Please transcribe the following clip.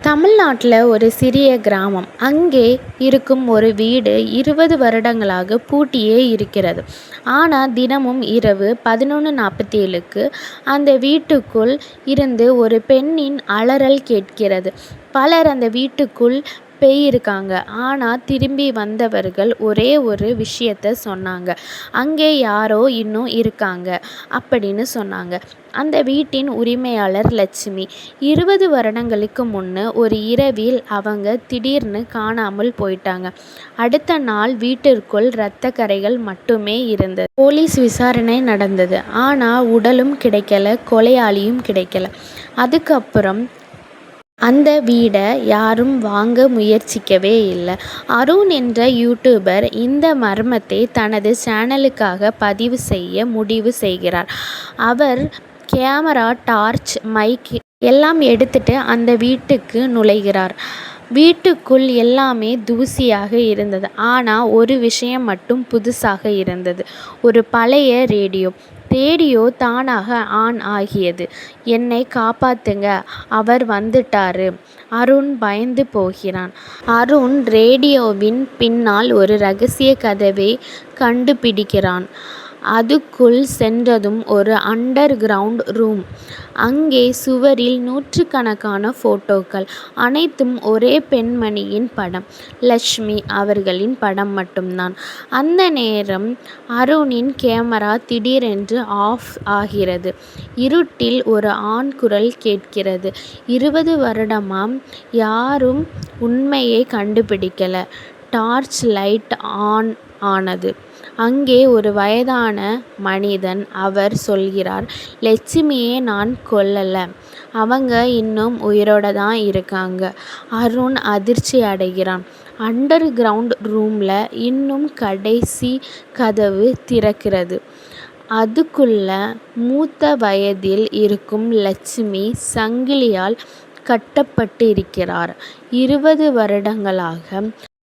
தமிழ்நாட்டில் ஒரு சிறிய கிராமம். அங்கே இருக்கும் ஒரு வீடு 20 வருடங்களாக பூட்டியே இருக்கிறது. ஆனால் தினமும் இரவு 11:47க்கு அந்த வீட்டுக்குள் இருந்து ஒரு பெண்ணின் அலறல் கேட்கிறது. பலர் அந்த வீட்டுக்குள் பேய் இருக்காங்க. ஆனால் திரும்பி வந்தவர்கள் ஒரே ஒரு விஷயத்த சொன்னாங்க. அங்கே யாரோ இன்னும் இருக்காங்க அப்படின்னு சொன்னாங்க. அந்த வீட்டின் உரிமையாளர் லட்சுமி. 20 வருடங்களுக்கு முன்ன ஒரு இரவில் அவங்க திடீர்னு காணாமல் போயிட்டாங்க. அடுத்த நாள் வீட்டிற்குள் இரத்த கறைகள் மட்டுமே இருந்தது. போலீஸ் விசாரணை நடந்தது. ஆனால் உடலும் கிடைக்கல, கொலையாளியும் கிடைக்கல. அதுக்கப்புறம் அந்த வீடை யாரும் வாங்க முயற்சிக்கவே இல்லை. அருண் என்ற யூடியூபர் இந்த மர்மத்தை தனது சேனலுக்காக பதிவு செய்ய முடிவு செய்கிறார். அவர் கேமரா, டார்ச், மைக் எல்லாம் எடுத்துட்டு அந்த வீட்டுக்கு நுழைகிறார். வீட்டுக்குள் எல்லாமே தூசியாக இருந்தது. ஆனால் ஒரு விஷயம் மட்டும் புதுசாக இருந்தது. ஒரு பழைய ரேடியோ. ரேடியோ தானாக ஆன் ஆகியது. என்னை காப்பாத்துங்க, அவர் வந்துட்டாரு. அருண் பயந்து போகிறான். அருண் ரேடியோவின் பின்னால் ஒரு ரகசிய கதவை கண்டுபிடிக்கிறான். அதுக்குள் சென்றதும் ஒரு அண்டர் கிரவுண்ட் ரூம். அங்கே சுவரில் நூற்றுக்கணக்கான போட்டோக்கள். அனைத்தும் ஒரே பெண்மணியின் படம். லட்சுமி அவர்களின் படம் மட்டும்தான். அந்த நேரம் அருணின் கேமரா திடீரென்று ஆஃப் ஆகிறது. இருட்டில் ஒரு ஆண் குரல் கேட்கிறது. 20 வருடமாம் யாரும் உண்மையை கண்டுபிடிக்கல. டார்ச் லைட் ஆன் ஆனது. அங்கே ஒரு வயதான மனிதன். அவர் சொல்கிறார், லட்சுமியை நான் கொல்லல, அவங்க இன்னும் உயிரோட தான் இருக்காங்க. அருண் அதிர்ச்சி அடைகிறான். அண்டர் கிரவுண்ட் ரூம்ல இன்னும் கடைசி கதவு திறக்கிறது. அதுக்குள்ள மூத்த வயதில் இருக்கும் லட்சுமி சங்கிலியால் கட்டப்பட்டிருக்கிறார். 20 வருடங்களாக